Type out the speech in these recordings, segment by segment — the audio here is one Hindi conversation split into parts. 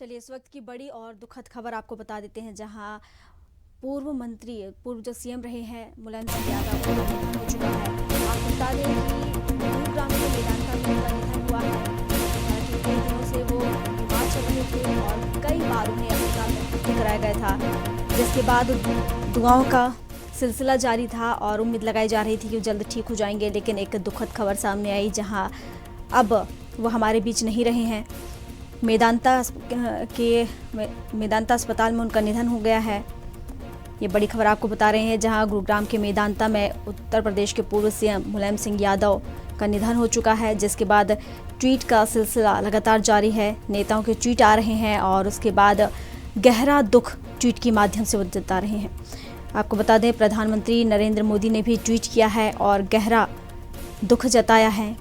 चलिए इस वक्त की बड़ी और दुखद खबर आपको बता देते हैं, जहां पूर्व जो सीएम रहे हैं मुलायम सिंह यादव का निधन हो चुका है। आपको बता दें कि गुरुग्राम के मेदांता में उनका निधन हुआ है। हालांकि कई दिनों से वो बीमार चल रहे थे और कई बार उन्हें अस्पताल में भर्ती कराया गया था, जिसके बाद दुआओं का सिलसिला जारी था और उम्मीद लगाई जा रही थी कि वो जल्द ठीक हो जाएंगे। लेकिन एक दुखद खबर सामने आई, जहां अब वो हमारे बीच नहीं रहे हैं। मेदांता अस्पताल में उनका निधन हो गया है। ये बड़ी खबर आपको बता रहे हैं, जहां गुरुग्राम के मेदांता में उत्तर प्रदेश के पूर्व सीएम मुलायम सिंह यादव का निधन हो चुका है, जिसके बाद ट्वीट का सिलसिला लगातार जारी है। नेताओं के ट्वीट आ रहे हैं और उसके बाद गहरा दुख ट्वीट के माध्यम से वो जता रहे हैं। आपको बता दें, प्रधानमंत्री नरेंद्र मोदी ने भी ट्वीट किया है और गहरा दुख जताया है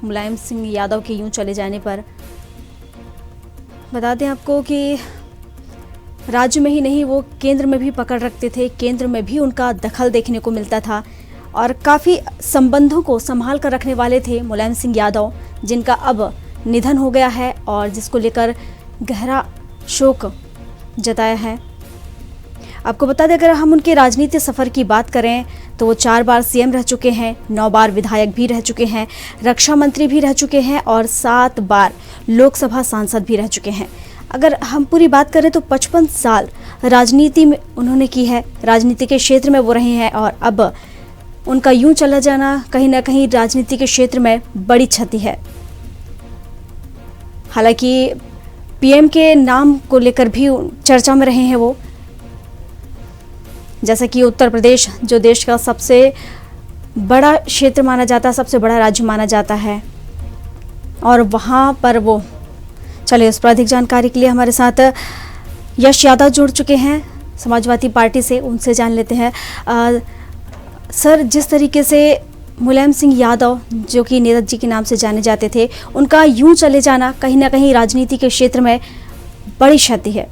मुलायम सिंह यादव के यूं चले जाने पर। बता दें आपको कि राज्य में ही नहीं, वो केंद्र में भी पकड़ रखते थे। केंद्र में भी उनका दखल देखने को मिलता था और काफ़ी संबंधों को संभाल कर रखने वाले थे मुलायम सिंह यादव, जिनका अब निधन हो गया है और जिसको लेकर गहरा शोक जताया है। आपको बता दें, अगर हम उनके राजनीतिक सफ़र की बात करें तो वो 4 बार सीएम रह चुके हैं, 9 बार विधायक भी रह चुके हैं, रक्षा मंत्री भी रह चुके हैं और 7 बार लोकसभा सांसद भी रह चुके हैं। अगर हम पूरी बात करें तो 55 साल राजनीति में उन्होंने की है, राजनीति के क्षेत्र में वो रहे हैं और अब उनका यूं चला जाना कहीं ना कहीं राजनीति के क्षेत्र में बड़ी क्षति है। हालांकि पीएम के नाम को लेकर भी चर्चा में रहे हैं वो, जैसा कि उत्तर प्रदेश जो देश का सबसे बड़ा क्षेत्र माना जाता है, सबसे बड़ा राज्य माना जाता है, और वहाँ पर वो चलिए उस पर अधिक जानकारी के लिए हमारे साथ यश यादव जुड़ चुके हैं समाजवादी पार्टी से, उनसे जान लेते हैं। सर, जिस तरीके से मुलायम सिंह यादव जो कि नेताजी के नाम से जाने जाते थे, उनका यूं चले जाना कहीं ना कहीं राजनीति के क्षेत्र में बड़ी क्षति है।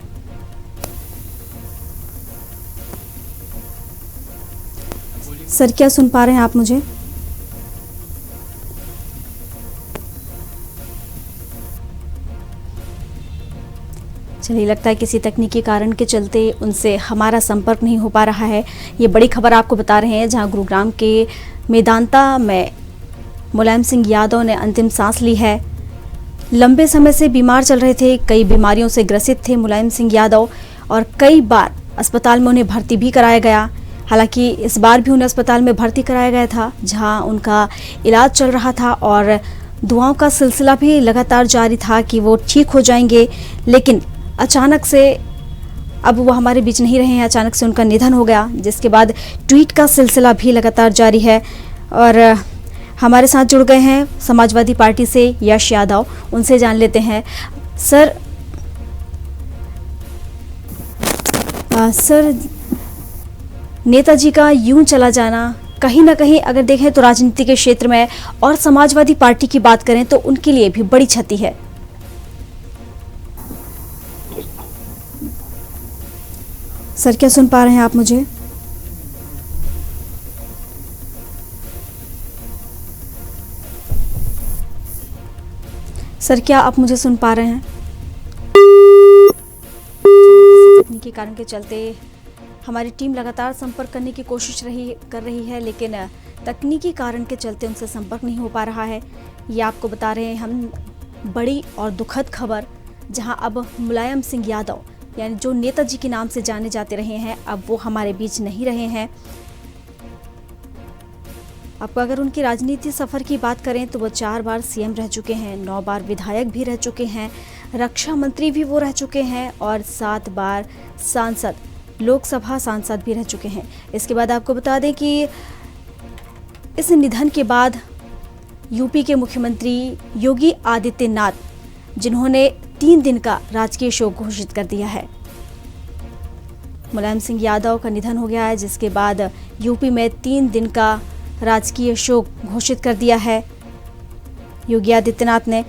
सर, क्या सुन पा रहे हैं आप मुझे? चलिए, लगता है किसी तकनीकी कारण के चलते उनसे हमारा संपर्क नहीं हो पा रहा है। ये बड़ी खबर आपको बता रहे हैं, जहां गुरुग्राम के मेदांता में मुलायम सिंह यादव ने अंतिम सांस ली है। लंबे समय से बीमार चल रहे थे, कई बीमारियों से ग्रसित थे मुलायम सिंह यादव और कई बार अस्पताल में उन्हें भर्ती भी कराया गया। हालांकि इस बार भी उन्हें अस्पताल में भर्ती कराया गया था, जहां उनका इलाज चल रहा था और दुआओं का सिलसिला भी लगातार जारी था कि वो ठीक हो जाएंगे। लेकिन अचानक से अब वो हमारे बीच नहीं रहे हैं, अचानक से उनका निधन हो गया, जिसके बाद ट्वीट का सिलसिला भी लगातार जारी है। और हमारे साथ जुड़ गए हैं समाजवादी पार्टी से यश यादव, उनसे जान लेते हैं। सर, नेताजी का यूं चला जाना कहीं ना कहीं अगर देखें तो राजनीति के क्षेत्र में और समाजवादी पार्टी की बात करें तो उनके लिए भी बड़ी क्षति है। सर, क्या सुन पा रहे हैं आप मुझे? सर, क्या आप मुझे सुन पा रहे हैं? तकनीकी कारण के चलते हमारी टीम लगातार संपर्क करने की कोशिश कर रही है, लेकिन तकनीकी कारण के चलते उनसे संपर्क नहीं हो पा रहा है। ये आपको बता रहे हैं हम बड़ी और दुखद खबर, जहां अब मुलायम सिंह यादव यानी जो नेताजी के नाम से जाने जाते रहे हैं, अब वो हमारे बीच नहीं रहे हैं। आपको अगर उनकी राजनीति सफ़र की बात करें तो वो 4 बार सीएम रह चुके हैं, 9 बार विधायक भी रह चुके हैं, रक्षा मंत्री भी वो रह चुके हैं और 7 बार सांसद, लोकसभा सांसद भी रह चुके हैं। इसके बाद आपको बता दें कि इस निधन के बाद यूपी के मुख्यमंत्री योगी आदित्यनाथ, जिन्होंने 3 दिन का राजकीय शोक घोषित कर दिया है। मुलायम सिंह यादव का निधन हो गया है, जिसके बाद यूपी में 3 दिन का राजकीय शोक घोषित कर दिया है योगी आदित्यनाथ ने।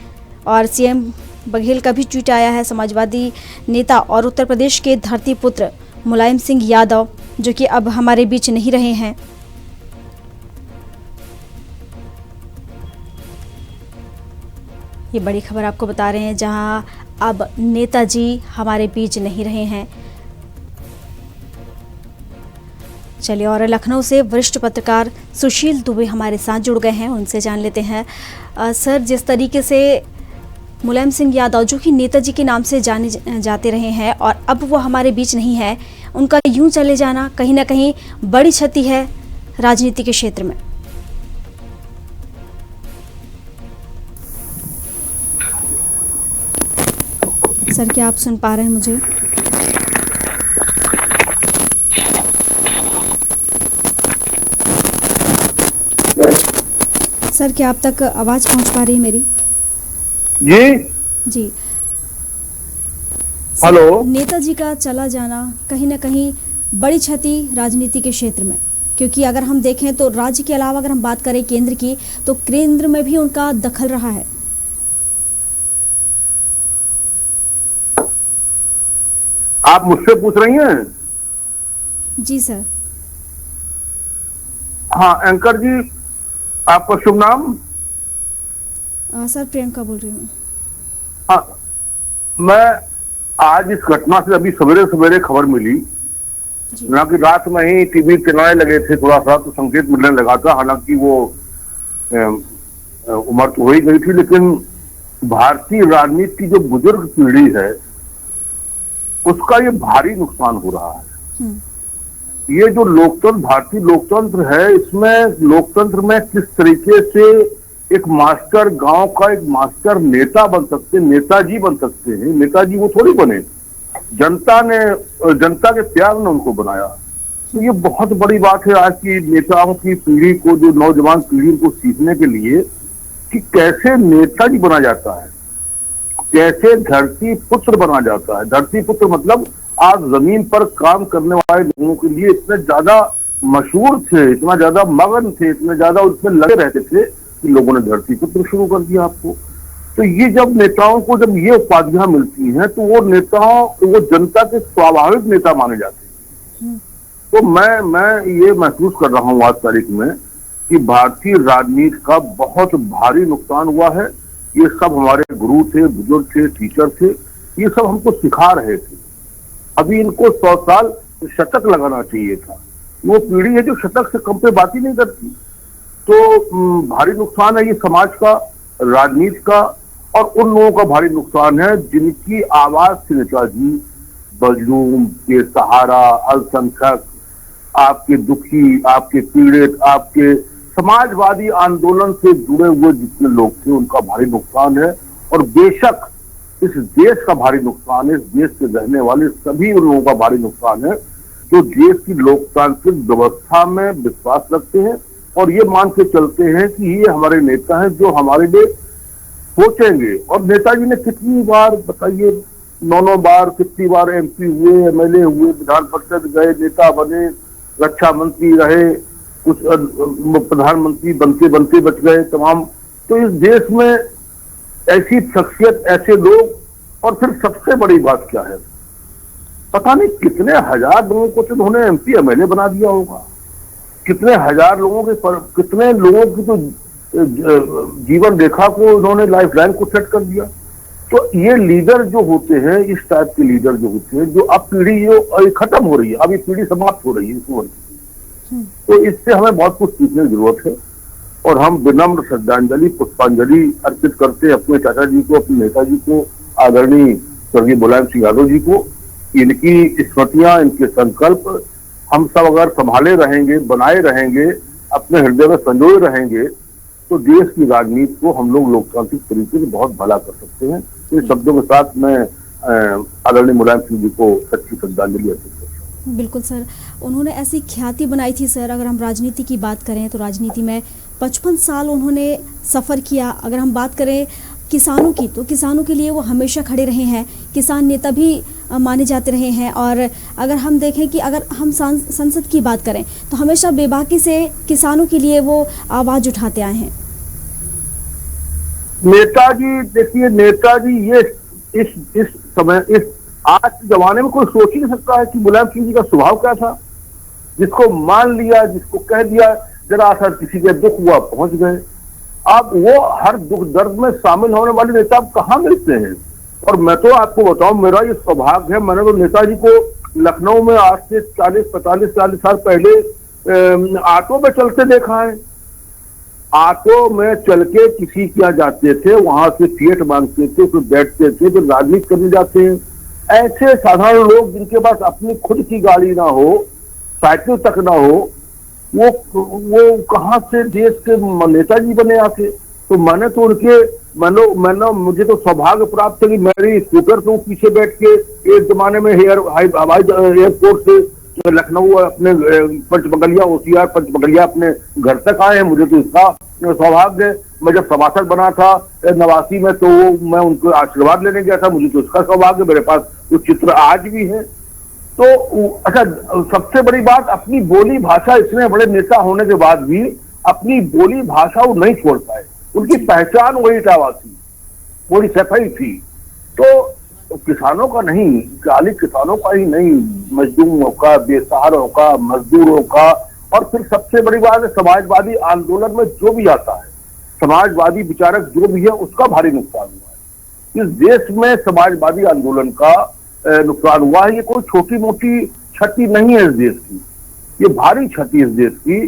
और सीएम बघेल का भी ट्वीट आया है, समाजवादी नेता और उत्तर प्रदेश के धरती पुत्र मुलायम सिंह यादव, जो कि अब हमारे बीच नहीं रहे हैं। ये बड़ी खबर आपको बता रहे हैं, जहां अब नेताजी हमारे बीच नहीं रहे हैं। चलिए, और लखनऊ से वरिष्ठ पत्रकार सुशील दुबे हमारे साथ जुड़ गए हैं, उनसे जान लेते हैं। सर, जिस तरीके से मुलायम सिंह यादव, जो कि नेताजी के नाम से जाने जाते रहे हैं और अब वो हमारे बीच नहीं है, उनका यूं चले जाना कहीं ना कहीं बड़ी क्षति है राजनीति के क्षेत्र में। सर, क्या आप सुन पा रहे हैं मुझे? सर, क्या आप तक आवाज पहुंच पा रही है मेरी? जी। हेलो। नेताजी का चला जाना कहीं ना कहीं बड़ी क्षति राजनीति के क्षेत्र में, क्योंकि अगर हम देखें तो राज्य के अलावा अगर हम बात करें केंद्र की, तो केंद्र में भी उनका दखल रहा है। आप मुझसे पूछ रही हैं? जी सर। हाँ एंकर जी, आपका शुभ नाम? सर, प्रियंका बोल रही हूँ। हाँ, मैं आज इस घटना से अभी सवेरे सवेरे खबर मिली, ना कि रात में ही टीवी चलाने लगे थे, थोड़ा सा तो संकेत मिलने लगा था। हालांकि वो उम्र तो हो ही गई थी, लेकिन भारतीय राजनीति की जो बुजुर्ग पीढ़ी है उसका ये भारी नुकसान हो रहा है। ये जो लोकतंत्र, भारतीय लोकतंत्र है, इसमें लोकतंत्र में किस तरीके से एक मास्टर, गांव का एक मास्टर नेता बन सकते, नेताजी बन सकते हैं। नेताजी वो थोड़ी बने, जनता ने, जनता के प्यार ने उनको बनाया। तो ये बहुत बड़ी बात है आज की नेताओं की पीढ़ी को, जो नौजवान पीढ़ी को सीखने के लिए कि कैसे नेताजी बना जाता है, कैसे धरती पुत्र बना जाता है। धरती पुत्र मतलब आज जमीन पर काम करने वाले लोगों के लिए इतने ज्यादा मशहूर थे, इतना ज्यादा मगन थे, इतने ज्यादा उसमें लगे रहते थे कि लोगों ने धरती पुत्र शुरू कर दिया आपको। तो ये जब नेताओं को जब ये उपाधियां मिलती हैं तो वो नेताओं, वो जनता के स्वाभाविक नेता माने जाते हैं। तो मैं ये महसूस कर रहा हूं आज तारीख में कि भारतीय राजनीति का बहुत भारी नुकसान हुआ है। ये सब हमारे गुरु थे, बुजुर्ग थे, टीचर थे, ये सब हमको सिखा रहे थे। अभी इनको 100 साल शतक लगाना चाहिए था। वो पीढ़ी है जो शतक से कम पे बात ही नहीं करती। तो भारी नुकसान है ये समाज का, राजनीति का, और उन लोगों का भारी नुकसान है जिनकी आवाज थी नेताजी, मजलूम, बेसहारा, अल्पसंख्यक, आपके दुखी, आपके पीड़ित, आपके समाजवादी आंदोलन से जुड़े हुए जितने लोग थे, उनका भारी नुकसान है। और बेशक इस देश का भारी नुकसान है, इस देश के रहने वाले सभी उन लोगों का भारी नुकसान है जो देश की लोकतांत्रिक व्यवस्था में विश्वास रखते हैं और ये मान के चलते हैं कि ये हमारे नेता हैं जो हमारे लिए सोचेंगे। और नेताजी ने कितनी बार, बताइए, 9 बार, कितनी बार MP हुए, MLA हुए, विधान परिषद गए, नेता बने, रक्षा मंत्री रहे, कुछ प्रधानमंत्री बनते बनते बच गए तमाम। तो इस देश में ऐसी शख्सियत, ऐसे लोग, और फिर सबसे बड़ी बात क्या है, पता नहीं कितने हजार लोगों को तो उन्होंने MP MLA बना दिया होगा, कितने हजार लोगों के, कितने लोगों की तो जीवन रेखा को उन्होंने लाइफलाइन को सेट कर दिया। तो ये लीडर जो होते हैं, इस टाइप के लीडर जो होते हैं, जो अब पीढ़ी जो खत्म हो रही है, अभी पीढ़ी समाप्त हो रही है, तो इससे हमें बहुत कुछ सीखने की जरूरत है। और हम विनम्र श्रद्धांजलि, पुष्पांजलि अर्पित करते हैं अपने चाचा जी को, अपने नेताजी को, आदरणीय स्वर्गीय मुलायम सिंह यादव जी को। इनकी स्मृतियां, इनके संकल्प हम सब अगर संभाले रहेंगे, बनाए रहेंगे, अपने हृदय में संजोए रहेंगे, तो देश की राजनीति को हम लोग लोकतांत्रिक तरीके से बहुत भला कर सकते हैं। इन शब्दों के साथ मैं आदरणीय मुलायम सिंह जी को सच्ची श्रद्धांजलि अर्पित करता हूँ। बिल्कुल सर, उन्होंने ऐसी ख्याति बनाई थी सर। अगर हम राजनीति की बात करें तो राजनीति में 55 साल उन्होंने सफ़र किया। अगर हम बात करें किसानों की, तो किसानों के लिए वो हमेशा खड़े रहे हैं, किसान नेता भी माने जाते रहे हैं। और अगर हम देखें कि अगर हम संसद की बात करें तो हमेशा बेबाकी से किसानों के लिए वो आवाज़ उठाते आए हैं। नेताजी, देखिए, नेताजी ये इस समय, इस आज के जमाने में कोई सोच ही नहीं सकता है कि मुलायम सिंह जी का स्वभाव क्या था। जिसको मान लिया, जिसको कह दिया, जरा सा किसी के दुख हुआ पहुंच गए। अब वो हर दुख दर्द में शामिल होने वाले नेता अब कहाँ मिलते हैं। और मैं तो आपको बताऊं, मेरा ये सौभाग्य है, मैंने तो नेताजी को लखनऊ में आज से 40 साल पहले ऑटो में चलते देखा है। ऑटो में चल के किसी के यहाँ जाते थे, वहां से टिकट मांगते थे, फिर बैठते थे, फिर राजनीति करने जाते हैं। ऐसे साधारण लोग जिनके पास अपनी खुद की गाड़ी ना हो, साइकिल तक ना हो, वो कहां से देश के नेताजी बने आके। तो मैंने तो मैंने मुझे तो सौभाग्य प्राप्त है कि मेरी स्कूटर पे पीछे बैठ के एक जमाने में हवाई एयरपोर्ट से लखनऊ अपने पंचमगलिया OCR पंचमगलिया अपने घर तक आए हैं। मुझे तो इसका सौभाग्य है। मैं जब सभासद बना था 89 में, तो मैं उनको आशीर्वाद लेने गया था, मुझे तो इसका सौभाग्य, मेरे पास वो चित्र आज भी है। तो अच्छा, सबसे बड़ी बात, अपनी बोली भाषा, इतने बड़े नेता होने के बाद भी अपनी बोली भाषा वो नहीं छोड़ पाए। उनकी पहचान वही इटावा थी, वही सफाई थी। तो किसानों का नहीं, खाली किसानों का ही नहीं, मजदूरों का, बेसहारों का, मजदूरों का, और फिर सबसे बड़ी बात है, समाजवादी आंदोलन में जो भी आता है, समाजवादी विचारक जो भी है, उसका भारी नुकसान हुआ है। इस देश में समाजवादी आंदोलन का नुकसान हुआ है। ये कोई छोटी मोटी क्षति नहीं है इस देश की, ये भारी क्षति इस देश की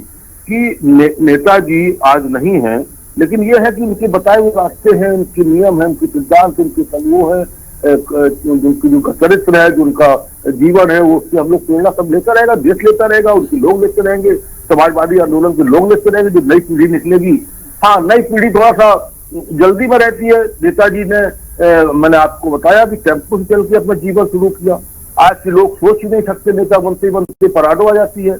कि नेताजी आज नहीं है, लेकिन ये है कि उनके बताए हुए रास्ते हैं, उनके नियम हैं, उनके सिद्धांत, उनके समूह है, उनका चरित्र है, जो उनका जीवन है, वो उससे हम लोग प्रेरणा सब लेता रहेगा, देश लेता रहेगा, उनके लोग लेते रहेंगे, समाजवादी आंदोलन के लोग लेते रहेंगे, जो नई पीढ़ी निकलेगी। हाँ, नई पीढ़ी थोड़ा सा जल्दी में रहती है। नेताजी ने मैंने आपको बताया कि टेम्पो से चल के अपना जीवन शुरू किया। आज के लोग सोच ही नहीं सकते, नेता बनते बनते पराडो आ जाती है।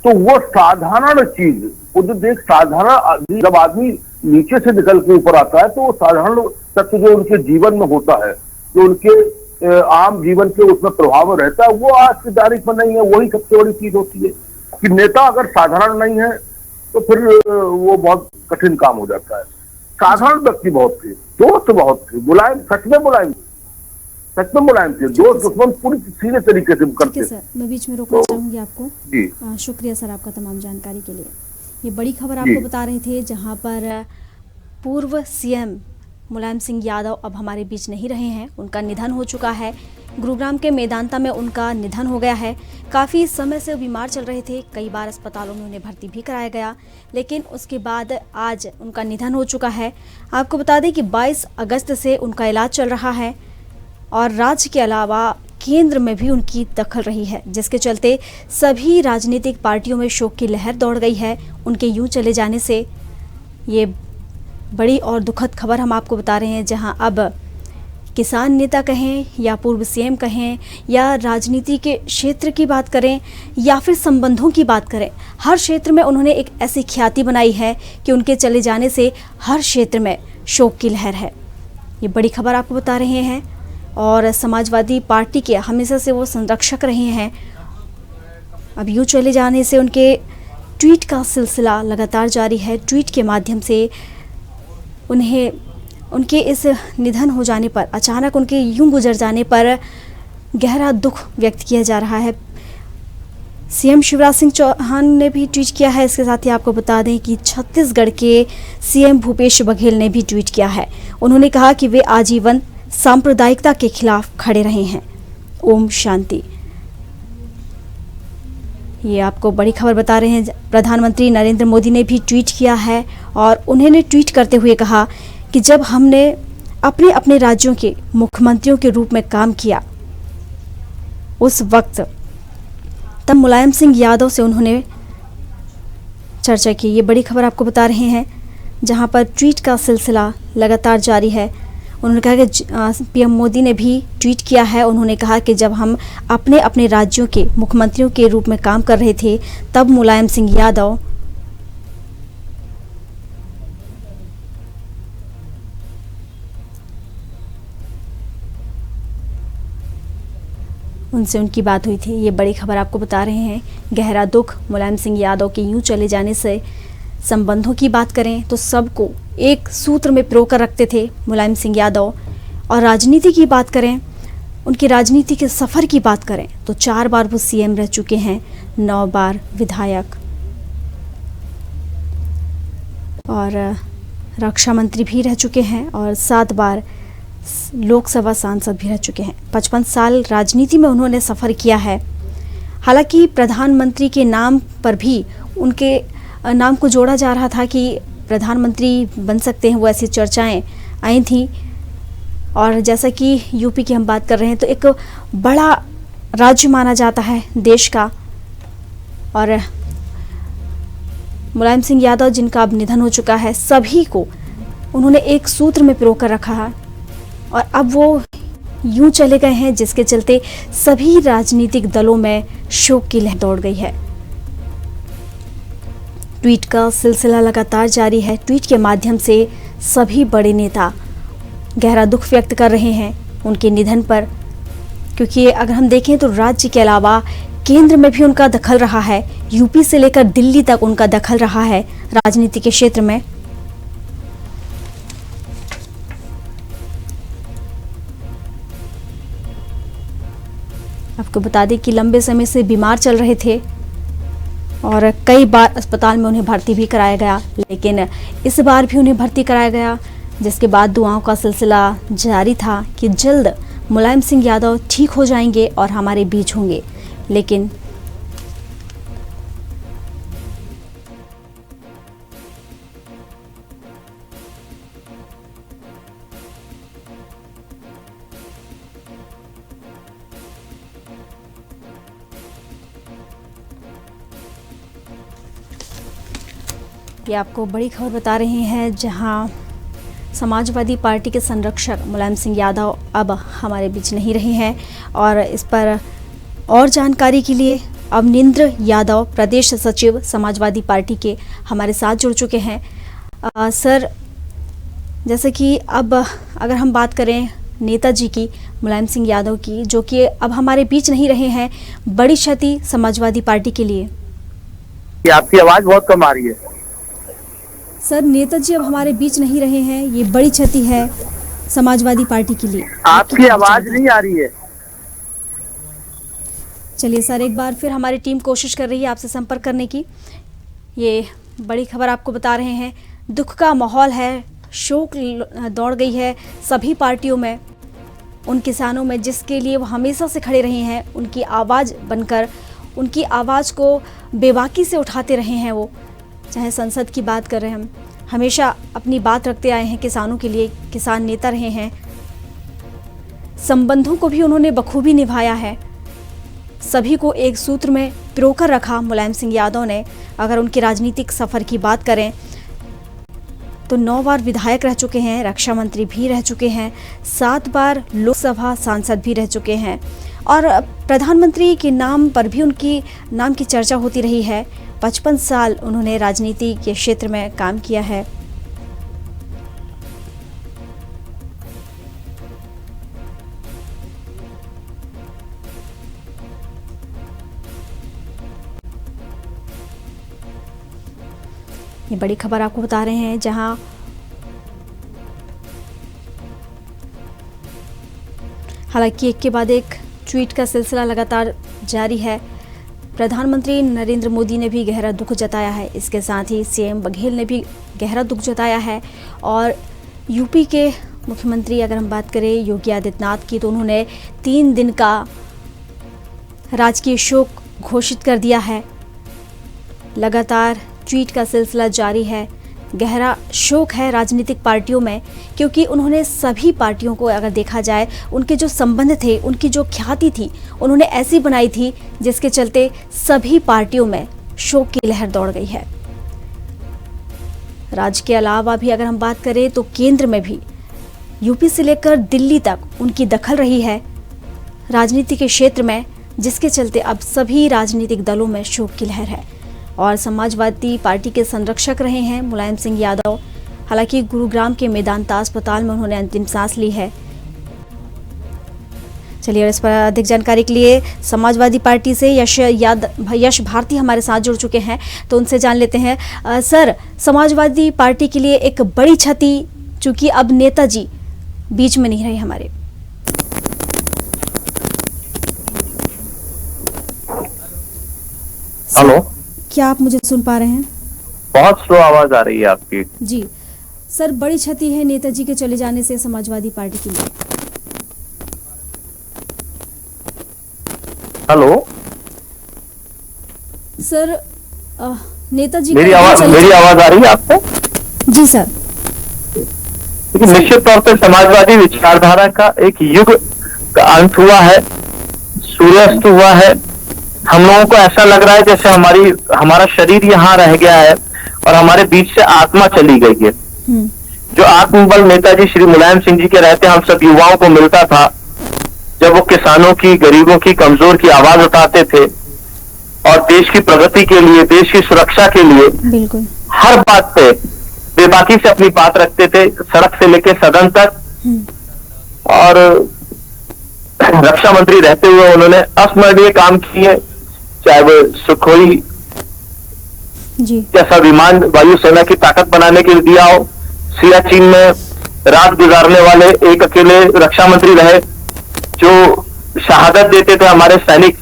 तो वो साधारण चीज, वो जो देख साधारण, जब आदमी नीचे से निकल के ऊपर आता है, तो वो साधारण तत्व जो उनके जीवन में होता है, जो उनके आम जीवन के उसमें प्रभाव रहता है, वो आज की तारीख में नहीं है। वही सबसे बड़ी चीज होती है कि नेता अगर साधारण नहीं है तो फिर वो बहुत कठिन काम हो जाता है। साधारण व्यक्ति बहुत थे, दोस्त बहुत थे, मुलायम, सच में मुलायम थे, दोस्त दुश्मन पूरी सीधे तरीके से करते। सर, मैं बीच में रोकना चाहूंगी आपको जी। शुक्रिया सर आपका तमाम जानकारी के लिए। ये बड़ी खबर आपको बता रहे थे, जहां पर पूर्व CM मुलायम सिंह यादव अब हमारे बीच नहीं रहे हैं, उनका निधन हो चुका है। गुरुग्राम के मेदांता में उनका निधन हो गया है। काफ़ी समय से वो बीमार चल रहे थे, कई बार अस्पतालों में उन्हें भर्ती भी कराया गया, लेकिन उसके बाद आज उनका निधन हो चुका है। आपको बता दें कि 22 अगस्त से उनका इलाज चल रहा है और राज्य के अलावा केंद्र में भी उनकी दखल रही है, जिसके चलते सभी राजनीतिक पार्टियों में शोक की लहर दौड़ गई है उनके यूं चले जाने से। ये बड़ी और दुखद खबर हम आपको बता रहे हैं, जहां अब किसान नेता कहें या पूर्व CM कहें या राजनीति के क्षेत्र की बात करें या फिर संबंधों की बात करें, हर क्षेत्र में उन्होंने एक ऐसी ख्याति बनाई है कि उनके चले जाने से हर क्षेत्र में शोक की लहर है। ये बड़ी खबर आपको बता रहे हैं। और समाजवादी पार्टी के हमेशा से वो संरक्षक रहे हैं। अब यूँ चले जाने से उनके ट्वीट का सिलसिला लगातार जारी है। ट्वीट के माध्यम से उन्हें उनके इस निधन हो जाने पर, अचानक उनके यूं गुजर जाने पर गहरा दुख व्यक्त किया जा रहा है। CM शिवराज सिंह चौहान ने भी ट्वीट किया है। इसके साथ ही आपको बता दें कि छत्तीसगढ़ के CM भूपेश बघेल ने भी ट्वीट किया है। उन्होंने कहा कि वे आजीवन सांप्रदायिकता के खिलाफ खड़े रहे हैं। ओम शांति। ये आपको बड़ी खबर बता रहे हैं। प्रधानमंत्री नरेंद्र मोदी ने भी ट्वीट किया है और उन्होंने ट्वीट करते हुए कहा कि जब हमने अपने अपने राज्यों के मुख्यमंत्रियों के रूप में काम किया, उस वक्त तब मुलायम सिंह यादव से उन्होंने चर्चा की। ये बड़ी खबर आपको बता रहे हैं, जहां पर ट्वीट का सिलसिला लगातार जारी है। उन्होंने कहा कि PM मोदी ने भी ट्वीट किया है। उन्होंने कहा कि जब हम अपने अपने राज्यों के मुख्यमंत्रियों के रूप में काम कर रहे थे, तब मुलायम सिंह यादव उनसे उनकी बात हुई थी। ये बड़ी खबर आपको बता रहे हैं। गहरा दुख मुलायम सिंह यादव के यूं चले जाने से। संबंधों की बात करें तो सबको एक सूत्र में पिरो कर रखते थे मुलायम सिंह यादव। और राजनीति की बात करें, उनकी राजनीति के सफ़र की बात करें तो 4 बार वो CM रह चुके हैं, 9 बार विधायक। और रक्षा मंत्री भी रह चुके हैं और 7 बार लोकसभा सांसद भी रह चुके हैं। 55 साल राजनीति में उन्होंने सफ़र किया है। हालांकि प्रधानमंत्री के नाम पर भी उनके नाम को जोड़ा जा रहा था कि प्रधानमंत्री बन सकते हैं, वो ऐसी चर्चाएं आई थी। और जैसा कि यूपी की हम बात कर रहे हैं तो एक बड़ा राज्य माना जाता है देश का, और मुलायम सिंह यादव जिनका अब निधन हो चुका है, सभी को उन्होंने एक सूत्र में पिरो कर रखा है और अब वो यूं चले गए हैं, जिसके चलते सभी राजनीतिक दलों में शोक की लहर दौड़ गई है। ट्वीट का सिलसिला लगातार जारी है। ट्वीट के माध्यम से सभी बड़े नेता गहरा दुख व्यक्त कर रहे हैं उनके निधन पर, क्योंकि अगर हम देखें तो राज्य के अलावा केंद्र में भी उनका दखल रहा है, यूपी से लेकर दिल्ली तक उनका दखल रहा है राजनीति के क्षेत्र में। आपको बता दें कि लंबे समय से बीमार चल रहे थे और कई बार अस्पताल में उन्हें भर्ती भी कराया गया, लेकिन इस बार भी उन्हें भर्ती कराया गया, जिसके बाद दुआओं का सिलसिला जारी था कि जल्द मुलायम सिंह यादव ठीक हो जाएंगे और हमारे बीच होंगे। लेकिन ये आपको बड़ी खबर बता रहे हैं, जहां समाजवादी पार्टी के संरक्षक मुलायम सिंह यादव अब हमारे बीच नहीं रहे हैं। और इस पर और जानकारी के लिए अवनिंद्र यादव, प्रदेश सचिव समाजवादी पार्टी के, हमारे साथ जुड़ चुके हैं। सर, जैसे कि अब अगर हम बात करें नेताजी की, मुलायम सिंह यादव की, जो कि अब हमारे बीच नहीं रहे हैं, बड़ी क्षति समाजवादी पार्टी के लिए। आपकी आवाज बहुत कम आ रही है सर, नेताजी अब हमारे बीच नहीं रहे हैं, ये बड़ी क्षति है समाजवादी पार्टी के लिए। आपकी आवाज नहीं आ रही है। चलिए सर, एक बार फिर हमारी टीम कोशिश कर रही है आपसे संपर्क करने की। ये बड़ी खबर आपको बता रहे हैं, दुख का माहौल है, शोक दौड़ गई है सभी पार्टियों में। उन किसानों में जिसके लिए वो हमेशा से खड़े रहे हैं, उनकी आवाज़ बनकर, उनकी आवाज़ को बेबाकी से उठाते रहे हैं वो। चाहे संसद की बात कर रहे हैं, हम हमेशा अपनी बात रखते आए हैं किसानों के लिए, किसान नेता रहे हैं। संबंधों को भी उन्होंने बखूबी निभाया है, सभी को एक सूत्र में पिरोकर रखा मुलायम सिंह यादव ने। अगर उनकी राजनीतिक सफ़र की बात करें तो 9 बार विधायक रह चुके हैं, रक्षा मंत्री भी रह चुके हैं, 7 बार लोकसभा सांसद भी रह चुके हैं और प्रधानमंत्री के नाम पर भी उनकी नाम की चर्चा होती रही है। 55 साल उन्होंने राजनीति के क्षेत्र में काम किया है। ये बड़ी खबर आपको बता रहे हैं, जहां हालांकि एक के बाद एक ट्वीट का सिलसिला लगातार जारी है। प्रधानमंत्री नरेंद्र मोदी ने भी गहरा दुख जताया है, इसके साथ ही सीएम बघेल ने भी गहरा दुख जताया है। और यूपी के मुख्यमंत्री अगर हम बात करें योगी आदित्यनाथ की, तो उन्होंने 3 दिन का राजकीय शोक घोषित कर दिया है। लगातार ट्वीट का सिलसिला जारी है, गहरा शोक है राजनीतिक पार्टियों में, क्योंकि उन्होंने सभी पार्टियों को अगर देखा जाए, उनके जो संबंध थे, उनकी जो ख्याति थी, उन्होंने ऐसी बनाई थी जिसके चलते सभी पार्टियों में शोक की लहर दौड़ गई है। राज्य के अलावा भी अगर हम बात करें तो केंद्र में भी यूपी से लेकर दिल्ली तक उनकी दखल रही है राजनीति के क्षेत्र में, जिसके चलते अब सभी राजनीतिक दलों में शोक की लहर है। और समाजवादी पार्टी के संरक्षक रहे हैं मुलायम सिंह यादव। हालांकि गुरुग्राम के मेदांता अस्पताल में उन्होंने अंतिम सांस ली है। चलिए, इस पर अधिक जानकारी के लिए समाजवादी पार्टी से यश भारती हमारे साथ जुड़ चुके हैं, तो उनसे जान लेते हैं। सर, समाजवादी पार्टी के लिए एक बड़ी क्षति, चूंकि अब नेताजी बीच में नहीं रहे हमारे। हेलो, क्या आप मुझे सुन पा रहे हैं? बहुत स्लो आवाज आ रही है आपकी। जी, सर, बड़ी क्षति है नेताजी के चले जाने से समाजवादी पार्टी के लिए। हेलो सर, नेताजी मेरी आवाज आ रही है आपको? जी सर। क्योंकि निश्चित तौर पर समाजवादी विचारधारा का एक युग का अंत हुआ है, सूर्यास्त हुआ है। हम लोगों को ऐसा लग रहा है जैसे हमारा शरीर यहाँ रह गया है और हमारे बीच से आत्मा चली गई है। जो आत्मबल नेताजी श्री मुलायम सिंह जी के रहते हम सब युवाओं को मिलता था, जब वो किसानों की, गरीबों की, कमजोर की आवाज उठाते थे और देश की प्रगति के लिए, देश की सुरक्षा के लिए बिल्कुल हर बात पे बेबाकी से अपनी बात रखते थे, सड़क से लेकर सदन तक। और रक्षा मंत्री रहते हुए उन्होंने अस्मरणीय काम किए, चाहे वो सुखोई जैसा विमान वायुसेना की ताकत बनाने के लिए दिया हो, सियाचिन में रात गुजारने वाले एक अकेले रक्षा मंत्री रहे जो शहादत देते थे। हमारे सैनिक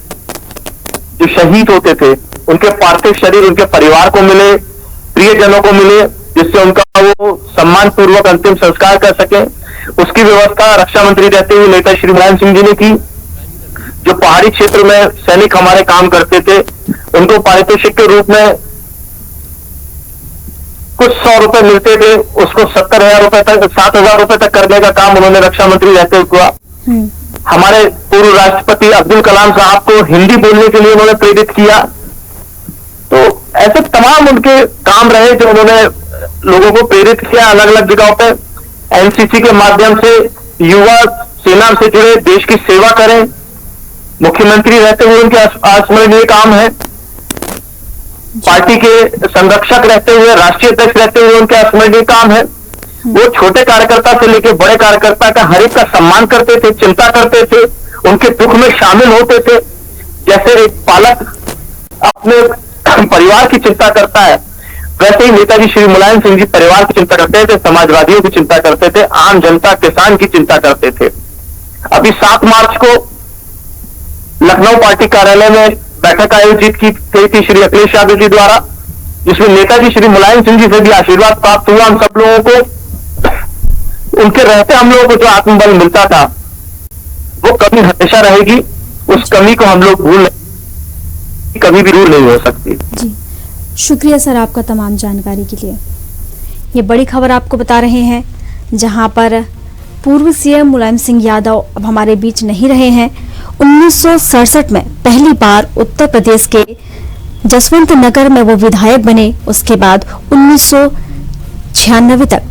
जो शहीद होते थे उनके पार्थिव शरीर उनके परिवार को मिले, प्रियजनों को मिले, जिससे उनका वो सम्मान पूर्वक अंतिम संस्कार कर सके, उसकी व्यवस्था रक्षा मंत्री रहते हुए नेता श्री मुलायम सिंह जी ने की। जो पहाड़ी क्षेत्र में सैनिक हमारे काम करते थे उनको पारितोषिक के रूप में कुछ 100 रुपए मिलते थे, उसको 70,000 रुपए तक, 7,000 रुपए तक करने का काम उन्होंने रक्षा मंत्री रहते हुए किया। हमारे पूर्व राष्ट्रपति अब्दुल कलाम साहब को हिंदी बोलने के लिए उन्होंने प्रेरित किया। तो ऐसे तमाम उनके काम रहे जो उन्होंने लोगों को प्रेरित किया। अलग अलग जगहों पे एनसीसी के माध्यम से युवा सेना से जुड़े देश की सेवा करें। मुख्यमंत्री रहते हुए उनके अस्मरणीय काम है। पार्टी के संरक्षक रहते हुए, राष्ट्रीय अध्यक्ष रहते हुए उनके अस्मरणीय काम है। वो छोटे कार्यकर्ता से लेकर बड़े कार्यकर्ता का हर एक का सम्मान करते थे, चिंता करते थे, उनके दुख में शामिल होते थे। जैसे एक पालक अपने परिवार की चिंता करता है, वैसे ही नेताजी श्री मुलायम सिंह जी परिवार की चिंता करते थे, समाजवादियों की चिंता करते थे, आम जनता, किसान की चिंता करते थे। अभी 7 मार्च को लखनऊ पार्टी कार्यालय में बैठक आयोजित की गई थी श्री अखिलेश यादव जी द्वारा, जिसमें नेताजी श्री मुलायम सिंह जी से भी आशीर्वाद प्राप्त हुआ। हम सब लोगों को उनके रहते हम लोगों को जो आत्मबल मिलता था वो कमी हमेशा रहेगी। उस कमी को हम लोग कभी भी दूर नहीं हो सकती। जी, शुक्रिया सर आपका तमाम जानकारी के लिए। ये बड़ी खबर आपको बता रहे हैं, जहां पर पूर्व सीएम मुलायम सिंह यादव अब हमारे बीच नहीं रहे हैं। 1967 में पहली बार उत्तर प्रदेश के जसवंत नगर में वो विधायक बने। उसके बाद 1996 तक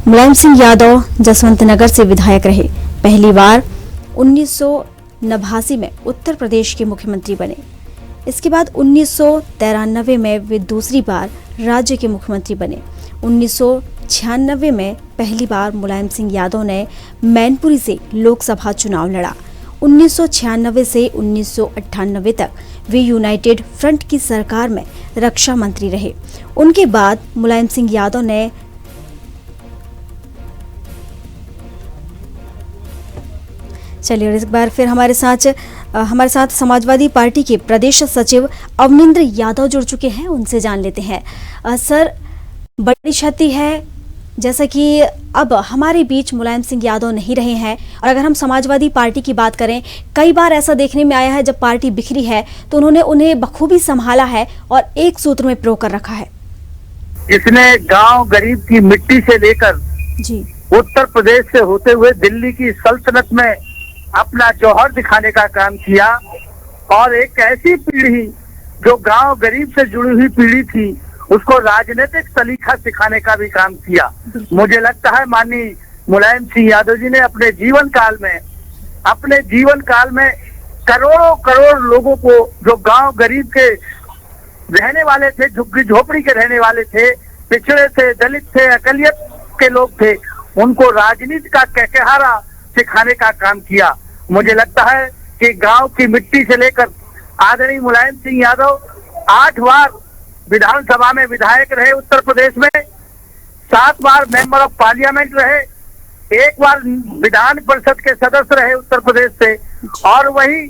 मुलायम सिंह यादव जसवंत नगर से विधायक रहे। पहली बार 1989 में उत्तर प्रदेश के मुख्यमंत्री बने। इसके बाद 1993 में वे दूसरी बार राज्य के मुख्यमंत्री बने। 1996 में पहली बार मुलायम सिंह यादव ने मैनपुरी से लोकसभा चुनाव लड़ा। 1996 से 1998 तक वे यूनाइटेड फ्रंट की सरकार में रक्षा मंत्री रहे। उनके बाद मुलायम सिंह यादव ने चलिए, और इस बार फिर हमारे साथ समाजवादी पार्टी के प्रदेश सचिव अवनिंद्र यादव जुड़ चुके हैं। उनसे जान लेते हैं। सर, बड़ी क्षति है, जैसा कि अब हमारे बीच मुलायम सिंह यादव नहीं रहे हैं, और अगर हम समाजवादी पार्टी की बात करें, कई बार ऐसा देखने में आया है जब पार्टी बिखरी है तो उन्होंने उन्हें बखूबी संभाला है और एक सूत्र में पिरो कर रखा है। इसने गांव गरीब की मिट्टी से लेकर जी उत्तर प्रदेश से होते हुए दिल्ली की सल्तनत में अपना जौहर दिखाने का काम किया, और एक ऐसी पीढ़ी जो गांव गरीब से जुड़ी हुई पीढ़ी थी उसको राजनीतिक सलीका सिखाने का भी काम किया। मुझे लगता है माननीय मुलायम सिंह यादव जी ने अपने जीवन काल में करोड़ों करोड़ लोगों को, जो गांव गरीब के रहने वाले थे, झुग्गी झोपड़ी के रहने वाले थे, पिछड़े थे, दलित थे, अकलियत के लोग थे, उनको राजनीति का कहकहारा सिखाने का काम किया। मुझे लगता है कि गांव की मिट्टी से लेकर आदरणीय मुलायम सिंह यादव 8 बार विधानसभा में विधायक रहे उत्तर प्रदेश में, 7 बार मेंबर ऑफ पार्लियामेंट रहे, 1 बार विधान परिषद के सदस्य रहे उत्तर प्रदेश से, और वही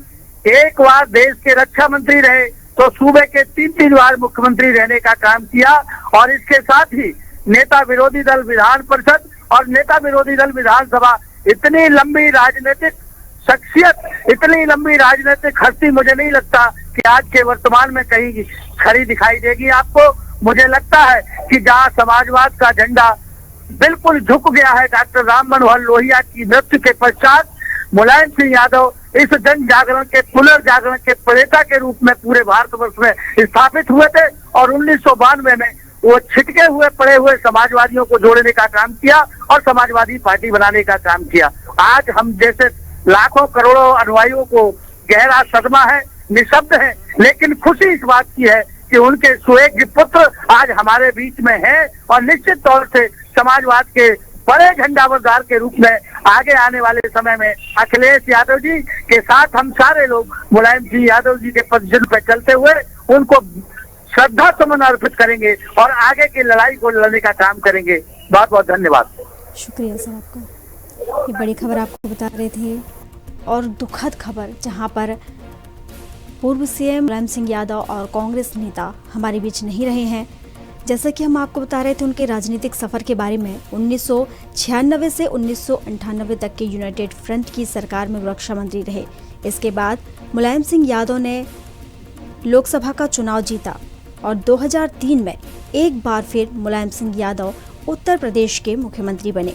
1 बार देश के रक्षा मंत्री रहे। तो सूबे के 3 बार मुख्यमंत्री रहने का काम किया। और इसके साथ ही नेता विरोधी दल विधान परिषद और नेता विरोधी दल विधानसभा, इतनी लंबी राजनीतिक शख्सियत, इतनी लंबी राजनीतिक हस्ती मुझे नहीं लगता कि आज के वर्तमान में कहीं खड़ी दिखाई देगी आपको। मुझे लगता है कि जहां समाजवाद का झंडा बिल्कुल झुक गया है डॉक्टर राम मनोहर लोहिया की मृत्यु के पश्चात, मुलायम सिंह यादव इस जन जागरण के पुनर्जागरण के प्रेता के रूप में पूरे भारतवर्ष में स्थापित हुए थे और 1992 में वो छिटके हुए पड़े हुए समाजवादियों को जोड़ने का काम किया और समाजवादी पार्टी बनाने का काम किया। आज हम जैसे लाखों करोड़ों अनुयायियों को गहरा सदमा है, निशब्द है, लेकिन खुशी इस बात की है कि उनके सुयोग्य पुत्र आज हमारे बीच में हैं और निश्चित तौर से समाजवाद के बड़े झंडाबरदार के रूप में आगे आने वाले समय में अखिलेश यादव जी के साथ हम सारे लोग मुलायम सिंह यादव जी के पदचिन्ह पर चलते हुए उनको श्रद्धा सुमन अर्पित करेंगे और आगे की लड़ाई को लड़ने का काम करेंगे। बहुत बहुत धन्यवाद। शुक्रिया सर आपका। ये बड़ी खबर आपको बता रहे थे और दुखद खबर, जहां पर पूर्व सीएम मुलायम सिंह यादव और कांग्रेस नेता हमारे बीच नहीं रहे हैं। जैसा कि हम आपको बता रहे थे उनके राजनीतिक सफर के बारे में, 1996 से 1998 तक के यूनाइटेड फ्रंट की सरकार में रक्षा मंत्री रहे। इसके बाद मुलायम सिंह यादव ने लोकसभा का चुनाव जीता और 2003 में एक बार फिर मुलायम सिंह यादव उत्तर प्रदेश के मुख्यमंत्री बने।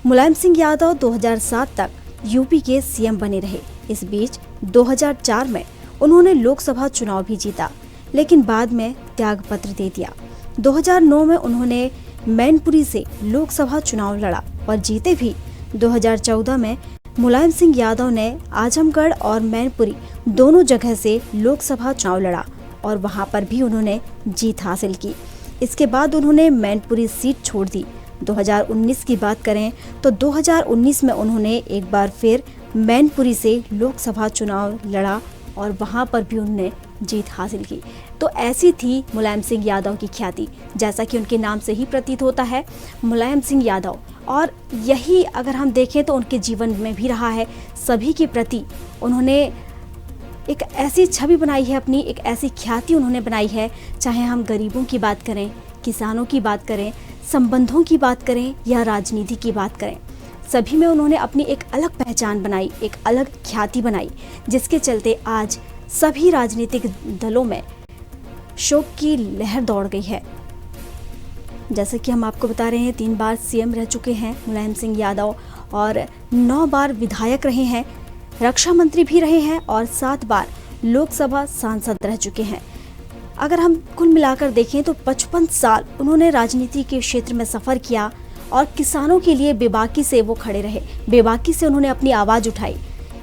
मुलायम सिंह यादव 2007 तक यूपी के सीएम बने रहे। इस बीच 2004 में उन्होंने लोकसभा चुनाव भी जीता, लेकिन बाद में त्याग पत्र दे दिया। 2009 में उन्होंने मैनपुरी से लोकसभा चुनाव लड़ा और जीते भी। 2014 में मुलायम सिंह यादव ने आजमगढ़ और मैनपुरी दोनों जगह से लोकसभा चुनाव लड़ा और वहां पर भी उन्होंने जीत हासिल की। इसके बाद उन्होंने मैनपुरी सीट छोड़ दी। 2019 की बात करें तो 2019 में उन्होंने एक बार फिर मैनपुरी से लोकसभा चुनाव लड़ा और वहां पर भी उन्होंने जीत हासिल की। तो ऐसी थी मुलायम सिंह यादव की ख्याति, जैसा कि उनके नाम से ही प्रतीत होता है, मुलायम सिंह यादव। और यही अगर हम देखें तो उनके जीवन में भी रहा है। सभी के प्रति उन्होंने एक ऐसी छवि बनाई है, अपनी एक ऐसी ख्याति उन्होंने बनाई है। चाहे हम गरीबों की बात करें, किसानों की बात करें, संबंधों की बात करें या राजनीति की बात करें, सभी में उन्होंने अपनी एक अलग पहचान बनाई, एक अलग ख्याति बनाई, जिसके चलते आज सभी राजनीतिक दलों में शोक की लहर दौड़ गई है। जैसे कि हम आपको बता रहे हैं, 3 बार सीएम रह चुके हैं मुलायम सिंह यादव और 9 बार विधायक रहे हैं, रक्षा मंत्री भी रहे हैं और 7 बार लोकसभा सांसद रह चुके हैं। अगर हम कुल मिलाकर देखें तो 55 साल उन्होंने राजनीति के क्षेत्र में सफर किया और किसानों के लिए बेबाकी से वो खड़े रहे, बेबाकी से उन्होंने अपनी आवाज़ उठाई।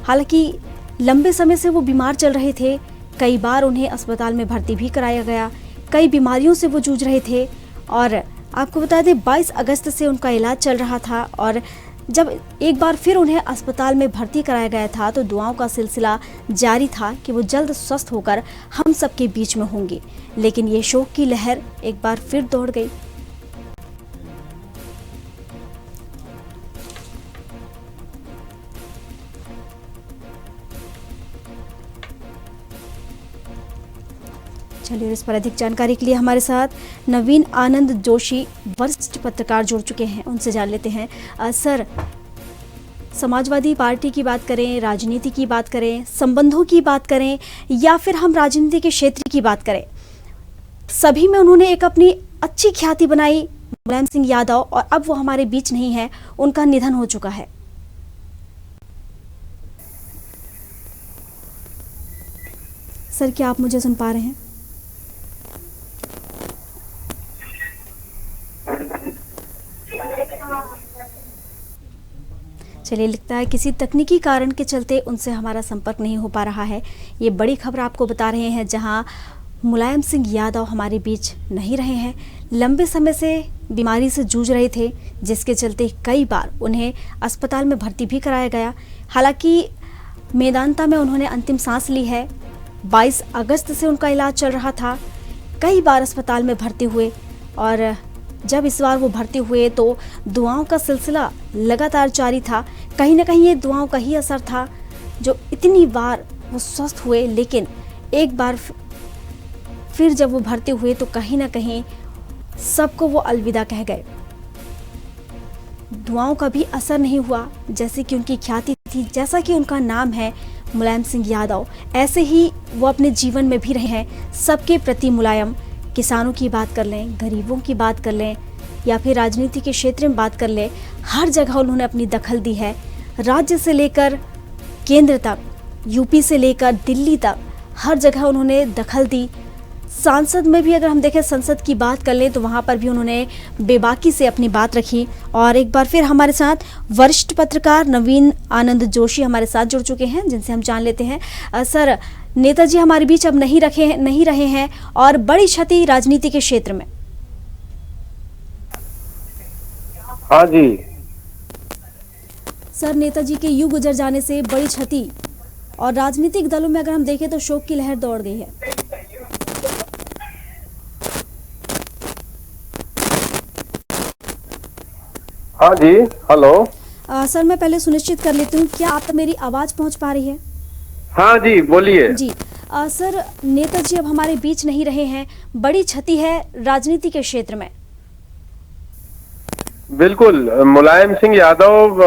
हालांकि लंबे समय से वो बीमार चल रहे थे, कई बार उन्हें अस्पताल में भर्ती भी कराया गया, कई बीमारियों से वो जूझ रहे थे। और आपको बता दें 22 अगस्त से उनका इलाज चल रहा था और जब एक बार फिर उन्हें अस्पताल में भर्ती कराया गया था तो दुआओं का सिलसिला जारी था कि वो जल्द स्वस्थ होकर हम सबके बीच में होंगे। लेकिन ये शोक की लहर एक बार फिर दौड़ गई। चलिए, इस पर अधिक जानकारी के लिए हमारे साथ नवीन आनंद जोशी वरिष्ठ पत्रकार जुड़ चुके हैं, उनसे जान लेते हैं। सर, समाजवादी पार्टी की बात करें, राजनीति की बात करें, संबंधों की बात करें या फिर हम राजनीति के क्षेत्र की बात करें, सभी में उन्होंने एक अपनी अच्छी ख्याति बनाई मुलायम सिंह यादव, और अब वो हमारे बीच नहीं है, उनका निधन हो चुका है। सर, क्या आप मुझे सुन पा रहे हैं? चलिए, लगता है किसी तकनीकी कारण के चलते उनसे हमारा संपर्क नहीं हो पा रहा है। ये बड़ी खबर आपको बता रहे हैं, जहां मुलायम सिंह यादव हमारे बीच नहीं रहे हैं, लंबे समय से बीमारी से जूझ रहे थे, जिसके चलते कई बार उन्हें अस्पताल में भर्ती भी कराया गया। हालांकि मेदांता में उन्होंने अंतिम सांस ली है। 22 अगस्त से उनका इलाज चल रहा था, कई बार अस्पताल में भर्ती हुए और जब इस बार वो भर्ती हुए तो दुआओं का सिलसिला लगातार जारी था। कहीं ना कहीं ये दुआओं का ही असर था जो इतनी बार वो स्वस्थ हुए, लेकिन एक बार फिर जब वो भर्ती हुए तो कहीं ना कहीं सबको वो अलविदा कह गए। दुआओं का भी असर नहीं हुआ। जैसे कि उनकी ख्याति थी, जैसा कि उनका नाम है मुलायम सिंह यादव, ऐसे ही वो अपने जीवन में भी रहे हैं सबके प्रति मुलायम। किसानों की बात कर लें, गरीबों की बात कर लें, या फिर राजनीति के क्षेत्र में बात कर लें, हर जगह उन्होंने अपनी दखल दी है। राज्य से लेकर केंद्र तक, यूपी से लेकर दिल्ली तक, हर जगह उन्होंने दखल दी। सांसद में भी अगर हम देखें, संसद की बात कर लें तो वहाँ पर भी उन्होंने बेबाकी से अपनी बात रखी। और एक बार फिर हमारे साथ वरिष्ठ पत्रकार नवीन आनंद जोशी हमारे साथ जुड़ चुके हैं, जिनसे हम जान लेते हैं। सर, नेताजी हमारे बीच अब नहीं रहे हैं और बड़ी क्षति राजनीति के क्षेत्र में। हाँ जी सर, नेताजी के यूं गुजर जाने से बड़ी क्षति और राजनीतिक दलों में अगर हम देखें तो शोक की लहर दौड़ गई है। हाँ जी, हेलो। सर, मैं पहले सुनिश्चित कर लेती हूँ, क्या आप तक मेरी आवाज पहुंच पा रही है? हाँ जी, बोलिए। जी सर, नेताजी अब हमारे बीच नहीं रहे हैं, बड़ी क्षति है राजनीति के क्षेत्र में। बिल्कुल, मुलायम सिंह यादव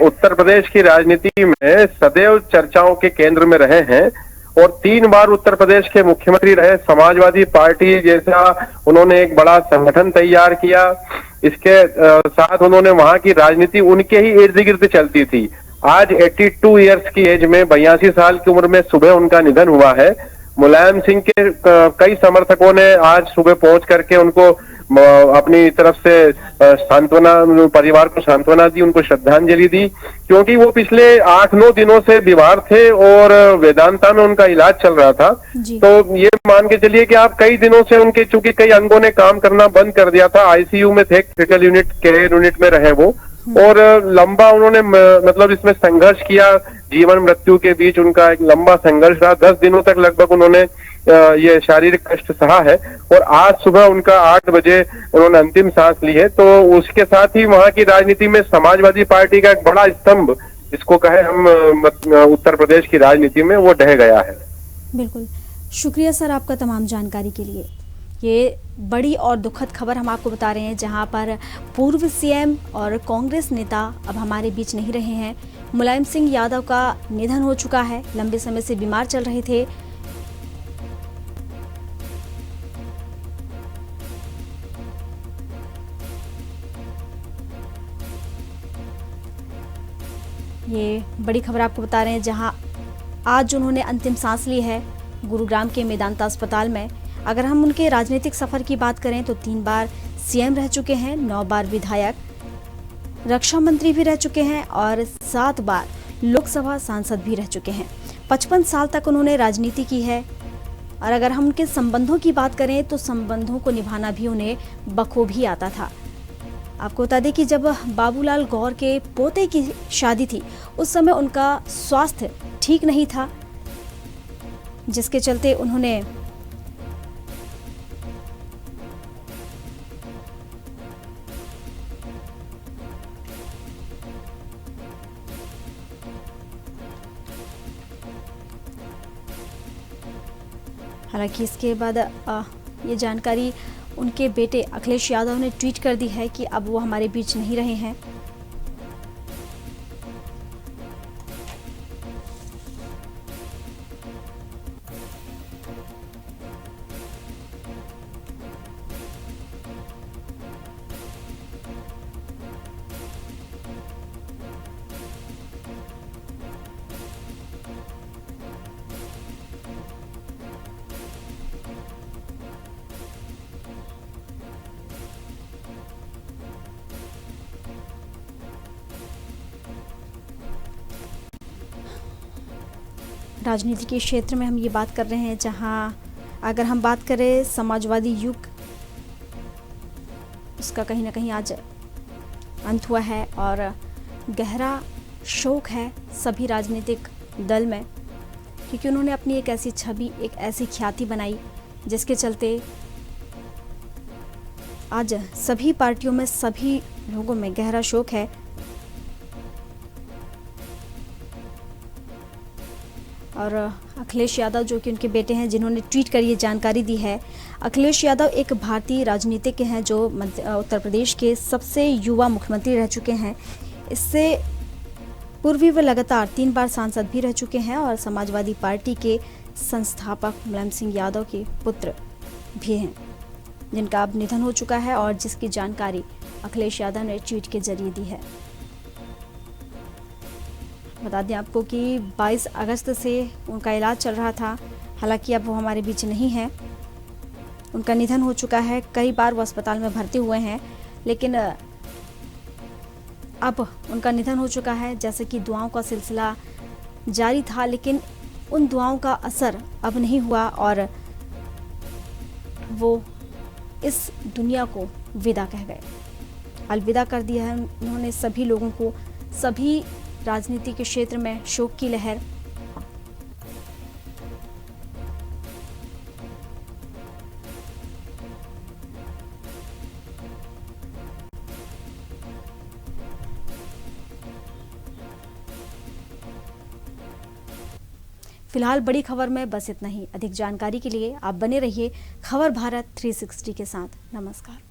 उत्तर प्रदेश की राजनीति में सदैव चर्चाओं के केंद्र में रहे हैं और 3 बार उत्तर प्रदेश के मुख्यमंत्री रहे। समाजवादी पार्टी जैसा उन्होंने एक बड़ा संगठन तैयार किया। इसके साथ उन्होंने वहां की राजनीति उनके ही इर्द गिर्द चलती थी। आज 82 इयर्स की एज में, 82 साल की उम्र में सुबह उनका निधन हुआ है। मुलायम सिंह के कई समर्थकों ने आज सुबह पहुंच करके उनको अपनी तरफ से सांत्वना, परिवार को सांत्वना दी, उनको श्रद्धांजलि दी, क्योंकि वो पिछले 8-9 दिनों से बीमार थे और वेदांता में उनका इलाज चल रहा था। तो ये मान के चलिए कि आप कई दिनों से उनके, चूंकि कई अंगों ने काम करना बंद कर दिया था, आईसीयू में थे, क्रिटिकल यूनिट, केयर यूनिट में रहे वो, और लंबा उन्होंने मतलब इसमें संघर्ष किया। जीवन मृत्यु के बीच उनका एक लंबा संघर्ष रहा। 10 दिनों तक लगभग उन्होंने ये शारीरिक कष्ट सहा है और आज सुबह उनका 8 बजे उन्होंने अंतिम सांस ली है। तो उसके साथ ही वहां की राजनीति में समाजवादी पार्टी का एक बड़ा स्तंभ, जिसको कहे हम उत्तर प्रदेश की राजनीति में, वो ढह गया है। बिल्कुल, शुक्रिया सर आपका तमाम जानकारी के लिए। ये बड़ी और दुखद खबर हम आपको बता रहे हैं, जहां पर पूर्व सीएम और कांग्रेस नेता अब हमारे बीच नहीं रहे हैं। मुलायम सिंह यादव का निधन हो चुका है, लंबे समय से बीमार चल रहे थे। ये बड़ी खबर आपको बता रहे हैं, जहां आज उन्होंने अंतिम सांस ली है गुरुग्राम के मेदांता अस्पताल में। अगर हम उनके राजनीतिक सफर की बात करें तो 3 बार सीएम रह चुके हैं, 9 बार विधायक, रक्षा मंत्री भी रह चुके हैं और 7 बार लोकसभा सांसद भी रह चुके हैं। 55 साल तक उन्होंने राजनीति की है। और अगर हम उनके संबंधों की बात करें तो संबंधों को निभाना भी उन्हें बखूबी आता था। आपको बता दें कि जब बाबूलाल गौर के पोते की शादी थी, उस समय उनका स्वास्थ्य ठीक नहीं था, जिसके चलते उन्होंने हालांकि इसके बाद ये जानकारी उनके बेटे अखिलेश यादव ने ट्वीट कर दी है कि अब वो हमारे बीच नहीं रहे हैं। राजनीति के क्षेत्र में हम ये बात कर रहे हैं, जहां अगर हम बात करें समाजवादी युग, उसका कहीं ना कहीं आज अंत हुआ है और गहरा शोक है सभी राजनीतिक दल में, क्योंकि उन्होंने अपनी एक ऐसी छवि, एक ऐसी ख्याति बनाई, जिसके चलते आज सभी पार्टियों में, सभी लोगों में गहरा शोक है। और अखिलेश यादव जो कि उनके बेटे हैं, जिन्होंने ट्वीट कर ये जानकारी दी है। अखिलेश यादव एक भारतीय राजनीतिक हैं जो उत्तर प्रदेश के सबसे युवा मुख्यमंत्री रह चुके हैं। इससे पूर्व वे लगातार 3 बार सांसद भी रह चुके हैं और समाजवादी पार्टी के संस्थापक मुलायम सिंह यादव के पुत्र भी हैं, जिनका अब निधन हो चुका है और जिसकी जानकारी अखिलेश यादव ने ट्वीट के जरिए दी है। बता दें आपको कि 22 अगस्त से उनका इलाज चल रहा था, हालांकि अब वो हमारे बीच नहीं है। उनका निधन हो चुका है, कई बार वो अस्पताल में भर्ती हुए हैं, लेकिन अब उनका निधन हो चुका है। जैसे कि दुआओं का सिलसिला जारी था, लेकिन उन दुआओं का असर अब नहीं हुआ और वो इस दुनिया को विदा कह गए, अलविदा कर दिया है उन्होंने सभी लोगों को। सभी राजनीति के क्षेत्र में शोक की लहर। फिलहाल बड़ी खबर में बस इतना ही। अधिक जानकारी के लिए आप बने रहिए खबर भारत 360 के साथ। नमस्कार।